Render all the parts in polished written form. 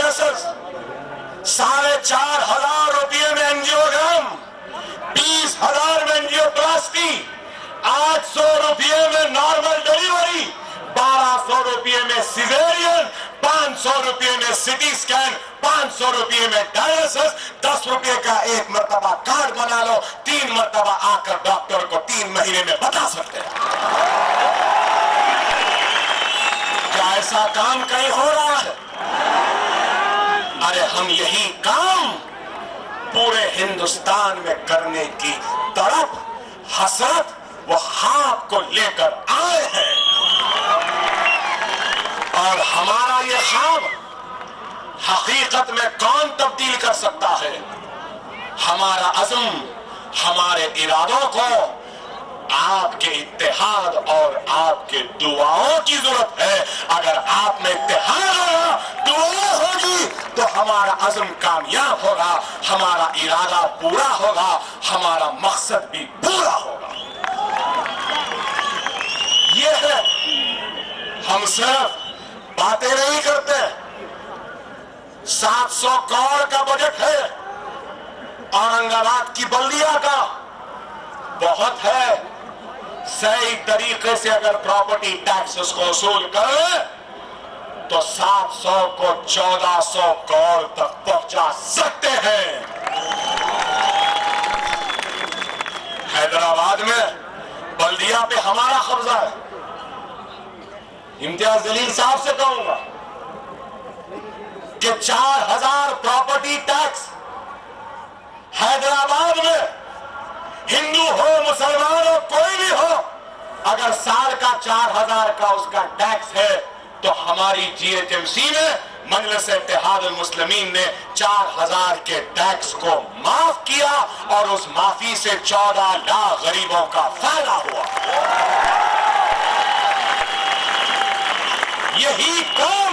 Dialysis, 4,500 रुपये में angiogram, 20,000 में एंजियोप्लास्टी, 800 रुपये में नॉर्मल डिलीवरी, 1200 रुपये में सिजेरियन, 500 रुपये में सिटी स्कैन, 500 रुपये में डायलिसिस, 10 रुपये का एक मर्तबा कार्ड बना लो, 3 मर्तबा आकर डॉक्टर को 3 महीने में बता सकते हैं। क्या ऐसा काम कहीं हो रहा है? अरे हम यही काम पूरे हिंदुस्तान में करने की तड़प, हसरत वो ख्वाब को लेकर आए हैं। और हमारा ये ख्वाब हकीकत में कौन तब्दील कर सकता है? हमारा अज़्म, हमारे इरादों को आपके इत्तेहाद और आपके दुआओं की जरूरत है। अगर आप में इत्तेहाद होगा, दुआ होगी, तो हमारा अज़्म कामयाब होगा, हमारा इरादा पूरा होगा, हमारा मकसद भी पूरा होगा। ये है, हम सिर्फ बातें नहीं करते। 700 करोड़ का बजट है औरंगाबाद की बल्दिया का, बहुत है। सही तरीके से अगर प्रॉपर्टी टैक्स उसको वसूल कर तो 700 को 1400 करोड़ तक पहुंचा सकते हैं। हैदराबाद में बल्दिया पे हमारा कब्जा है। इम्तियाज जलील साहब से कहूंगा कि 4000 प्रॉपर्टी टैक्स हैदराबाद में, हिंदू हो मुसलमान हो कोई भी हो, अगर साल का 4000 का उसका टैक्स है तो हमारी जीएचएमसी में मजलिस इत्तेहादुल मुस्लिमीन ने 4000 के टैक्स को माफ किया और उस माफी से 14 लाख गरीबों का फायदा हुआ। यही काम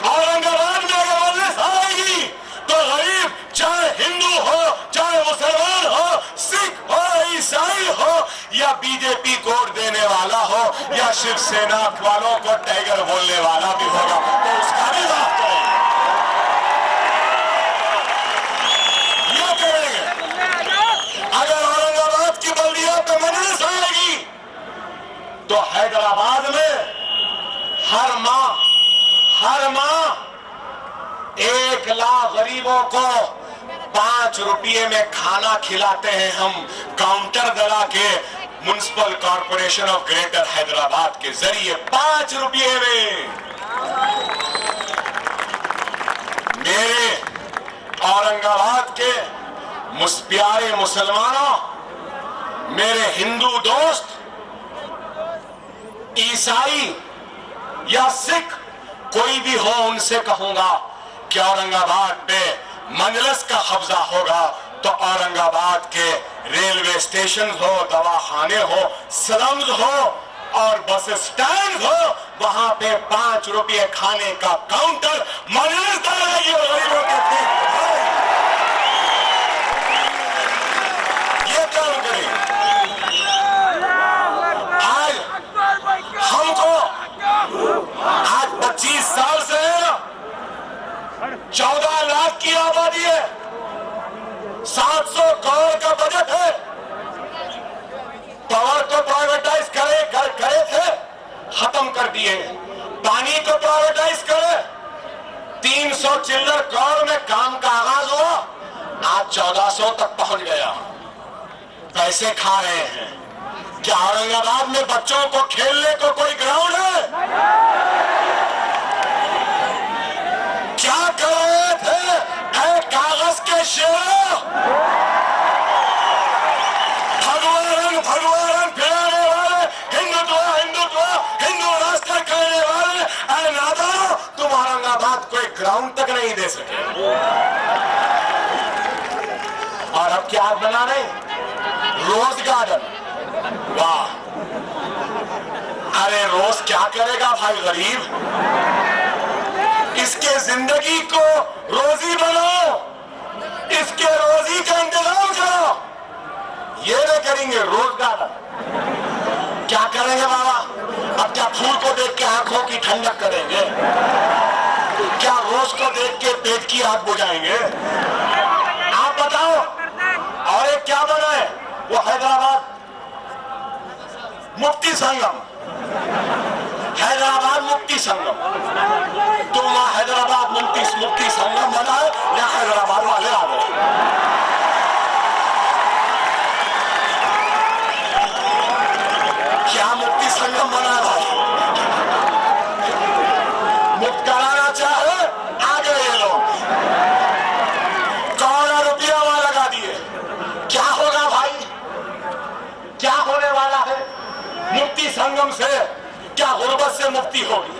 औरंगाबाद में अगर मजलिस आएगी तो गरीब, चाहे हिंदू हो, चाहे मुसलमान हो, सिख हो, ईसाई हो, या बीजेपी को वोट देने वाला हो, या शिवसेना वालों को टाइगर बोलने वाला भी होगा, तो उसका भी माफ करेंगे। ये करेंगे। अगर औरंगाबाद की बल्दिया पे मजलिस आएगी तो हैदराबाद में हर माह 1 लाख गरीबों को 5 रुपये में खाना खिलाते हैं हम, काउंटर दला के municipal corporation of greater Hyderabad के जरिए 5 रुपये में। मेरे औरंगाबाद के प्यारे मुसलमानों, मेरे हिंदू दोस्त, ईसाई या सिख कोई भी हो, उनसे कहूंगा कि औरंगाबाद पे मजलिस का कब्जा होगा तो औरंगाबाद के रेलवे स्टेशन हो, दवाखाने हो, स्लम्स हो और बस स्टैंड हो, वहां पे 5 रुपये खाने का काउंटर मजलिस डालेगी और गरीबों के पेट भरेगी। ये काम करें। आज हमको, आज 25 साल से है ना, 14 लाख की आबादी है, 700 करोड़ का बजट है। पावर को प्राइवेटाइज करे थे, खत्म कर दिए। पानी को प्राइवेटाइज करे, 300 चिल्लर करोड़ में काम का आगाज हुआ, आज 1400 तक पहुंच गया। पैसे खा रहे हैं। क्या औरंगाबाद में बच्चों को खेलने को कोई ग्राउंड है? क्या कर रहे थे ऐ कागज के शेरों? भगवान फिराने वाले, हिंदू रास्ता कहने वाले, ऐ नादानो, तुम औरंगाबाद को एक ग्राउंड तक नहीं दे सके। और अब क्या बना रहे? Rose garden. वाह! अरे रोज क्या करेगा भाई गरीब? इसके जिंदगी को रोजी बनाओ, इसके रोजी का इंतजाम करो। ये नहीं करेंगे रोज गार्डन। क्या करेंगे बाबा? अब क्या फूल को देख के आंखों की ठंडक करेंगे? क्या रोज को देख के पेट की आग बुझाएंगे? आप बताओ। और एक क्या बना है वो हैदराबाद मुफ्ती संगम, हैदराबाद मुफ्ती संगम। तो वहां हैदराबाद मुफ्ती संगम बना है या हैदराबाद वाले आ गए? क्या मुफ्ती संगम बना है भाई? मुफ्त कराना चाहे आ गए ये लोग, करोड़ों रुपया वहां लगा दिए। क्या होगा भाई? क्या होने वाला है? मुफ्ती संगम से क्या गुर्बत से मुक्ति होगी?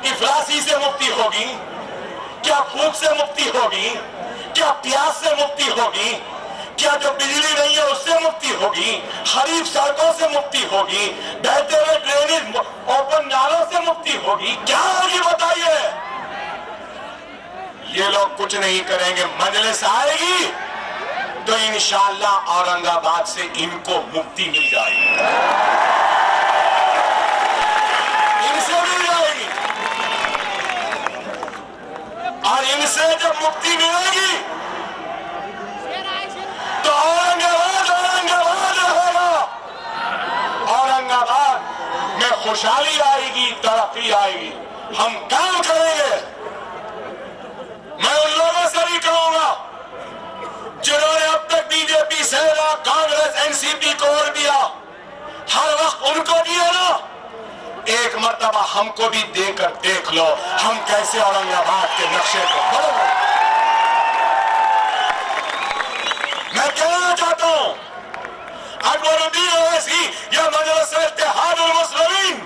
इफलासी से मुक्ति होगी? क्या भूख से मुक्ति होगी? क्या प्यास से मुक्ति होगी? क्या जो बिजली नहीं है उससे मुक्ति होगी? खरीफ सड़कों से मुक्ति होगी? बहते हुए ड्रेनेज ओपन नालों से मुक्ति होगी? क्या होगी बताइए? ये लोग कुछ नहीं करेंगे। मजलिस आएगी तो इंशाअल्लाह औरंगाबाद से इनको मुक्ति मिल जाएगी, इनसे मिल जाएगी। और इनसे जब मुक्ति मिलेगी तो औरंगाबाद रहेगा। औरंगाबाद में खुशहाली आएगी, तरक्की आएगी। हम काम करेंगे। मैं उन लोगों से भी कहूंगा जिन्होंने अब तक बीजेपी, सेना, कांग्रेस, एनसीपी को और दिया, हर वक्त उनको दिया ना, एक मर्तबा हमको भी देकर देख लो हम कैसे औरंगाबाद के नक्शे को बदल। मैं कहना चाहता हूं अकबरुद्दीन ओवैसी या मजलिस इत्तेहादुल मुस्लिमीन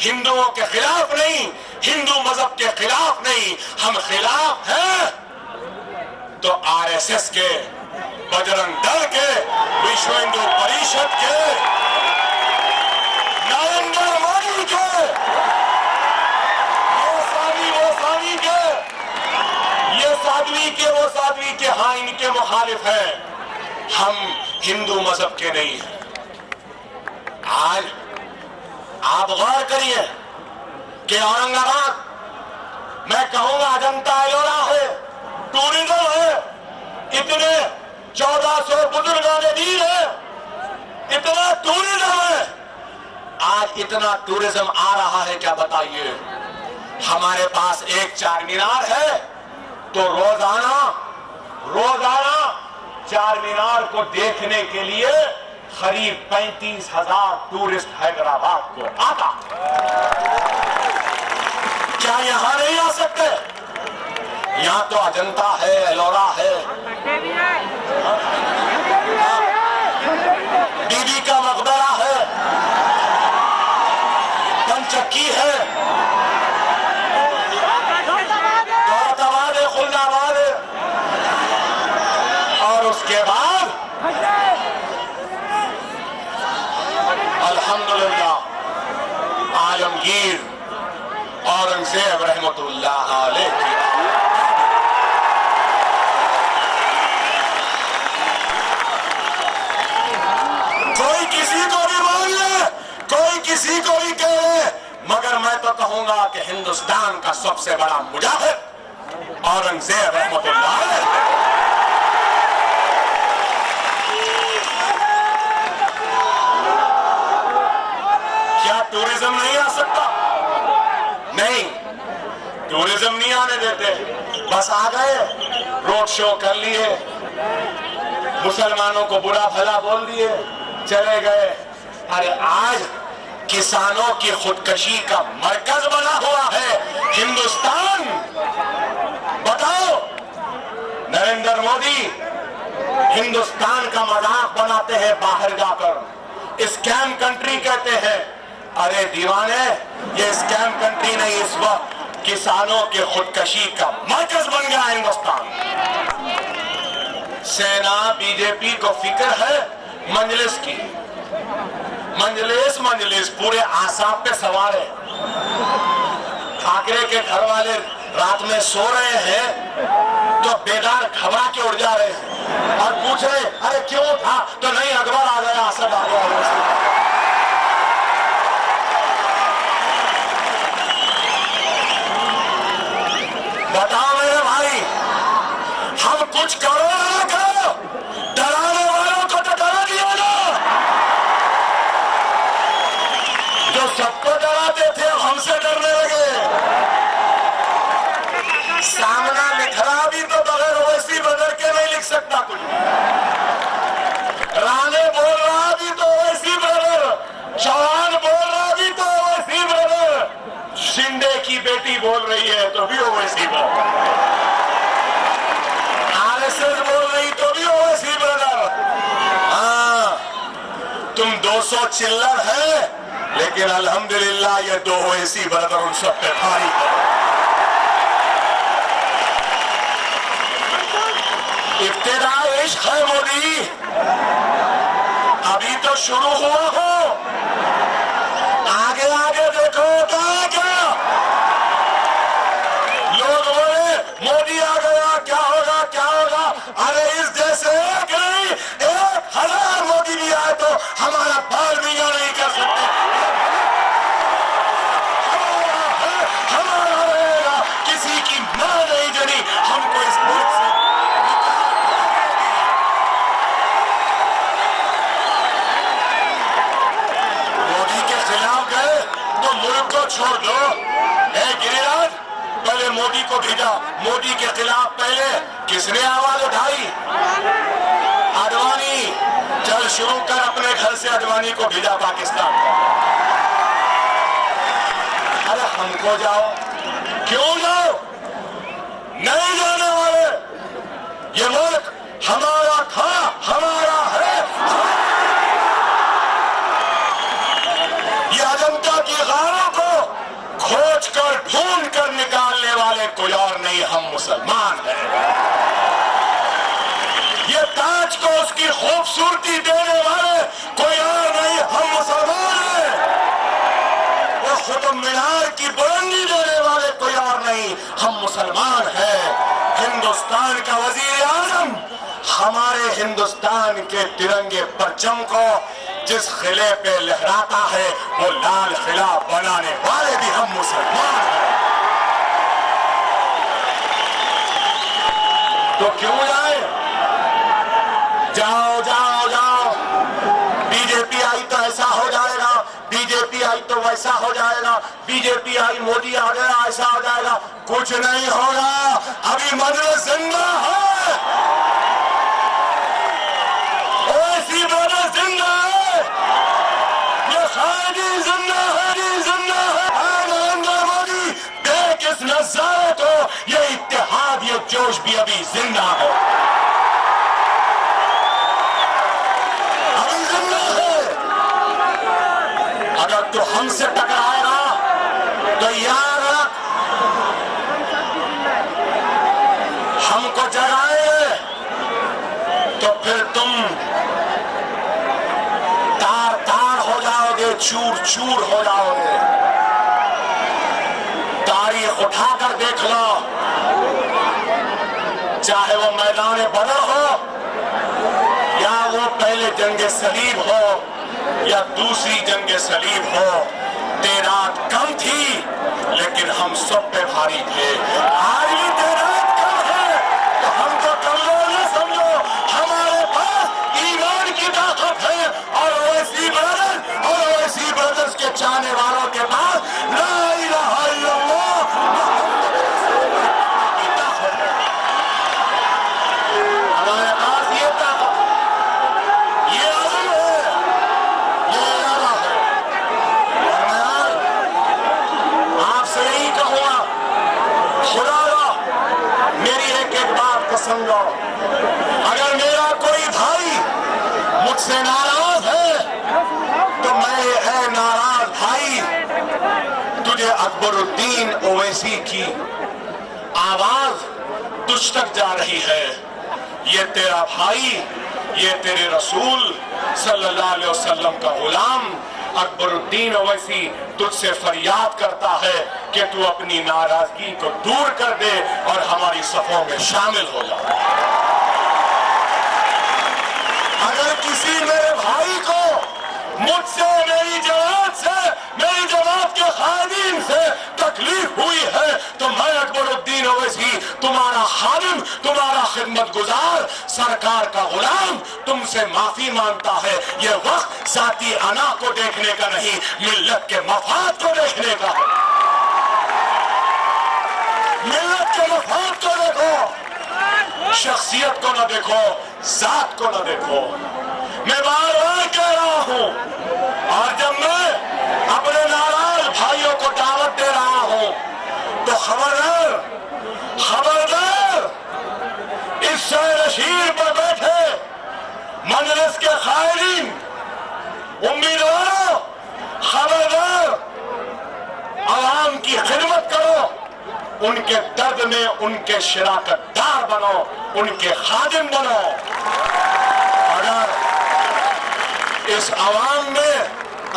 हिंदुओं के खिलाफ नहीं, हिंदू मजहब के खिलाफ नहीं, हम खिलाफ हैं तो आरएसएस के, बजरंग दल के, विश्व हिंदू परिषद के, नरेंद्र मोदी के, वो साध्वी के, ये साध्वी के वो साध्वी के, हाँ इनके मुखालिफ हैं। हम हिंदू मजहब के नहीं हैं। आज आप गौर करिए कि औरंगाबाद, मैं कहूंगा अजंता एलोरा है, टूरिज्म है, इतने 1400 बुजुर्गाने दी है, इतना टूरिज्म है। आज इतना टूरिज्म आ रहा है, क्या बताइए? हमारे पास एक चार मीनार है तो रोजाना चार मीनार को देखने के लिए करीब 35,000 टूरिस्ट हैदराबाद को आता। क्या यहां नहीं आ सकते? यहाँ तो अजंता है, एलोरा है, बीबी का मकबरा है, पंचक्की है, दौलताबाद है, खुलदाबाद है, और उसके बाद अल्हम्दुलिल्लाह आलमगीर औरंगजेब रहमतुल्लाह अलैह की किसी को भी कहे, मगर मैं तो कहूंगा कि हिंदुस्तान का सबसे बड़ा मुजाहिद औरंगजेब रहमतुल्लाह अलैह। क्या टूरिज्म नहीं आ सकता? नहीं, टूरिज्म नहीं आने देते। बस आ गए, रोड शो कर लिए, मुसलमानों को बुरा भला बोल दिए, चले गए। अरे आज किसानों की खुदकशी का मरकज बना हुआ है हिंदुस्तान। बताओ, नरेंद्र मोदी हिंदुस्तान का मजाक बनाते हैं बाहर जाकर, स्कैम कंट्री कहते हैं। अरे दीवाने, ये स्कैम कंट्री नहीं, इस वक्त किसानों की खुदकशी का मरकज बन गया हिंदुस्तान। सेना, बीजेपी को फिक्र है मंजलिस की, मंजलिस पूरे आसाम पे सवार है। ठाकरे के घर वाले रात में सो रहे हैं तो बेदार घबरा के उड़ जा रहे हैं और पूछ रहे अरे क्यों था, तो नहीं अकबर आ गया, असद आ गया। की बेटी बोल रही है तो भी ओवैसी ब्रदर, आरएसएस बोल रही तो भी ओवैसी ब्रदर। हाँ, तुम 200 चिल्लर है, लेकिन अल्हम्दुलिल्लाह ये 2 ओवैसी ब्रदर उन सब पे भारी है। इब्तिदा इश्क है मोदी, अभी तो शुरू हुआ हो, आगे आगे देखो क्या लोग बोले मोदी आ गया, क्या होगा क्या होगा। अरे इस जैसे एक नहीं 1000 मोदी भी आए तो हमारा बाल बिगाड़ नहीं कर सकते। हमारा रहेगा, किसी की मां नहीं जनी हमको इस मुल्क से। मोदी के खिलाफ गए तो मुल्क को छोड़ दो। गिरिराज, पहले मोदी को भेजा, मोदी के खिलाफ पहले किसने आवाज उठाई? आडवाणी। चल शुरू कर, अपने घर से आडवाणी को भेजा पाकिस्तान। अरे हमको जाओ, क्यों जाओ? नहीं जाने वाले। ये मुल्क हमारा था, हमारा है। ये अजंता की गारों को खोज कर ढूंढ कर निकालने वाले कोई और नहीं, हम मुसलमान हैं। ये ताज को उसकी खूबसूरती देने वाले कोई और नहीं, हम मुसलमान हैं। वो कुतुब मीनार की बुलंदी देने वाले कोई और नहीं, हम मुसलमान हैं। हिंदुस्तान का वजीर आजम हमारे हिंदुस्तान के तिरंगे परचम को जिस किले पे लहराता है वो लाल किला बनाने वाले भी हम मुसलमान हैं। तो क्यों जाए? जाओ जाओ जाओ। बीजेपी आई तो ऐसा हो जाएगा, बीजेपी आई तो वैसा हो जाएगा, बीजेपी आई मोदी आ गया ऐसा हो जाएगा। कुछ नहीं होगा, अभी मजलिस जिंदा है, ओवैसी ब्रदर जिंदा है, ये शादी जिंदा है, जिंदा है। नरेंद्र मोदी देख इस नजारे को, ये इत्तेहाद, ये जोश भी अभी जिंदा है, अभी जिंदा है। अगर तू हमसे टकराएगा तो याद रख, हमको जगाए तो फिर तुम तार तार हो जाओगे, चूर चूर हो जाओगे। तारीख उठाकर देख लो, चाहे वो मैदान बदर हो या वो पहले जंगे सलीब हो या दूसरी जंगे सलीब हो, तैनात कम थी लेकिन हम सब पे भारी थे। आज भी तैनात कम है तो हमको कमजोर न समझो, हमारे पास ईमान की ताकत है। और ओवैसी ब्रदर्स के चाहने वालों के पास ला इलाहा इल्लल्लाह की ताकत है। हमारे पास ये ताकत, ये अज़्म है, ये इरादा है। और मैं आपसे यही कहूंगा, खुदा मेरी एक एक बात को समझो। अगर मेरा कोई भाई मुझसे नाराज है तो मैं, है नाराज भाई, तुझे अकबरुद्दीन ओवैसी की आवाज तुझ तक जा रही है। ये तेरा भाई, ये तेरे रसूल सल्लल्लाहु अलैहि वसल्लम का गुलाम अकबरुद्दीन ओवैसी तुझसे फरियाद करता है कि तू अपनी नाराजगी को दूर कर दे और हमारी सफों में शामिल हो जा। अगर किसी मेरे भाई को मुझसे, मेरी जमात से, मेरी जमात के खादिम से तकलीफ हुई है तो मैं अकबरुद्दीन ओवैसी तुम्हारा खादिम, तुम्हारा खिदमतगुजार, सरकार का गुलाम तुमसे माफी मांगता है। ये वक्त साथी अना को देखने का नहीं, मिल्लत के मफाद को देखने का है। मिल्लत के मफाद को देखो, शख्सियत को न देखो, जात को न देखो। मैं बार बार कह रहा हूं, और जब मैं अपने नाराज भाइयों को दावत दे रहा हूं खबरदार, खबरदार, इस शहर पर बैठे मजलिस के कायदीन, उम्मीदवारों, खबरदार, आवाम की खिदमत करो, उनके दर्द में उनके शिराकतदार बनो, उनके खादिम बनो। अगर इस आवाम में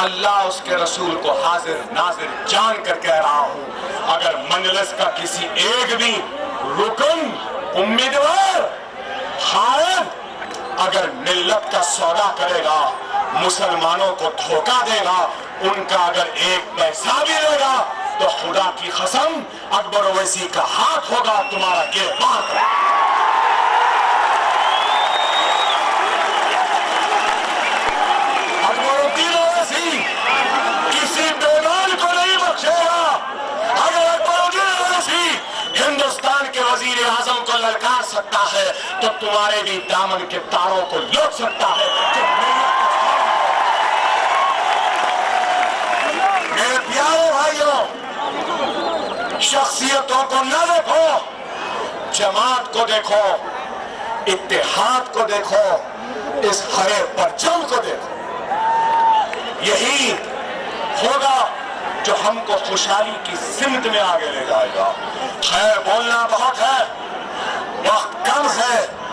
अल्लाह उसके रसूल को हाजिर नाजिर जान कर कह रहा हूं, अगर मजलिस का किसी एक भी रुकन, उम्मीदवार, खायद अगर मिल्लत का सौदा करेगा, मुसलमानों को धोखा देगा, उनका अगर एक पैसा भी लेगा, तो खुदा की कसम अकबर ओवैसी का हाथ होगा तुम्हारा गिरफ्तार कर। अकबरुद्दीन ओवैसी किसी बेईमान को नहीं बख्शेगा। अगर अकबरुद्दीन ओवैसी हिंदुस्तान के वजीर आजम को ललकार सकता है, तो तुम्हारे भी दामन के तारों को लौट सकता है। मेरे प्यारे भाइयों, शख्सियतों को न देखो, जमात को देखो, इत्तेहाद को देखो, इस हरे परचम को देखो। यही होगा जो हमको खुशहाली की सिमत में आगे ले जाएगा। खैर, बोलना बहुत है, वक्त कम है।